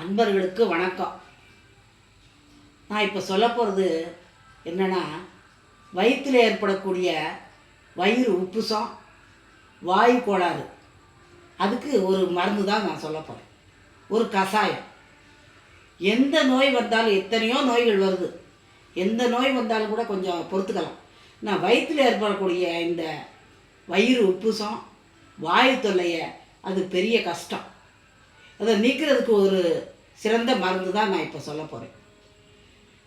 அன்பர்களுக்கு வணக்கம். நான் இப்போ சொல்ல போகிறது என்னென்னா, வயிற்றில் ஏற்படக்கூடிய வயிறு உப்புசம், வாயு கோளாறு, அதுக்கு ஒரு மருந்து தான் நான் சொல்ல போகிறேன். ஒரு கஷாயம். எந்த நோய் வந்தாலும், எத்தனையோ நோய்கள் வருது, எந்த நோய் வந்தாலும் கூட கொஞ்சம் பொறுத்துக்கலாம். நான் வயிற்றில் ஏற்படக்கூடிய இந்த வயிறு உப்புசம், வாயு தொல்லையை, அது பெரிய கஷ்டம். அதை நீக்கிறதுக்கு ஒரு சிறந்த மருந்து தான் நான் இப்போ சொல்ல போகிறேன்.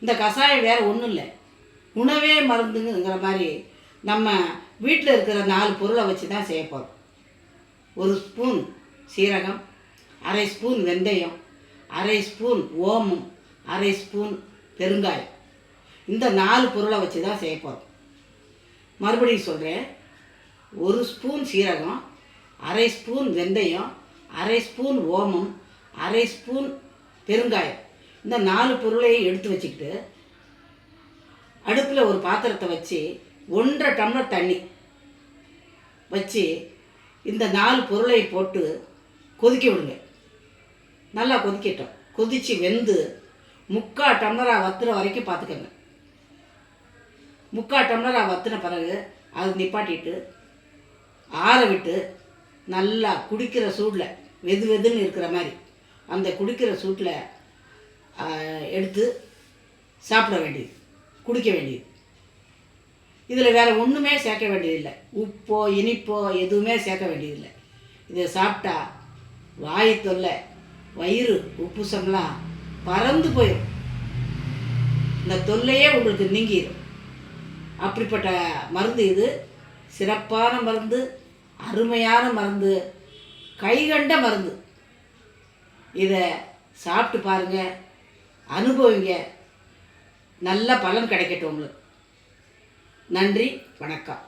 இந்த கஷாயம் வேறு ஒன்றும் இல்லை, உணவே மருந்துங்கிற மாதிரி நம்ம வீட்டில் இருக்கிற 4 பொருளை வச்சு தான் செய்ய போகிறோம். 1 ஸ்பூன் சீரகம், 1/2 ஸ்பூன் வெந்தயம், 1/2 ஸ்பூன் ஓமம், 1/2 ஸ்பூன் பெருங்காயம். இந்த 4 பொருளை வச்சு தான் செய்ய போகிறோம். மறுபடியும் சொல்கிறேன். 1 ஸ்பூன் சீரகம், 1/2 ஸ்பூன் வெந்தயம், 1/2 ஸ்பூன் ஓமம், 1/2 ஸ்பூன் பெருங்காயம். இந்த 4 பொருளையும் எடுத்து வச்சுக்கிட்டு அடுப்பில் ஒரு பாத்திரத்தை வச்சு 1.5 டம்ளர் தண்ணி வச்சு இந்த 4 பொருளை போட்டு கொதிக்க விடுங்க. நல்லா கொதிக்கட்டும். கொதித்து வெந்து 3/4 டம்ளராக வத்துற வரைக்கும் பார்த்துக்கோங்க. 3/4 டம்ளராக வற்றின பிறகு அதை நிப்பாட்டிட்டு ஆற விட்டு நல்லா குடிக்கிற சூடில், வெது வெதுன்னு இருக்கிற மாதிரி அந்த குடிக்கிற சூட்டில் எடுத்து சாப்பிட வேண்டியது, குடிக்க வேண்டியது. இதில் வேறு ஒன்றுமே சேர்க்க வேண்டியதில்லை. உப்போ இனிப்போ எதுவுமே சேர்க்க வேண்டியதில்லை. இதை சாப்பிட்டா வாயு தொல்லை, வயிறு உப்புசம்லாம் பறந்து போயிடும். இந்த தொல்லையே உங்களுக்கு நீங்கிடும். அப்படிப்பட்ட மருந்து இது. சிறப்பான மருந்து, அருமையான மருந்து, கைகண்ட மருந்து. இதை சாப்பிட்டு பாருங்கள், அனுபவிங்க. நல்ல பலன் கிடைக்கட்டும் உங்களுக்கு. நன்றி, வணக்கம்.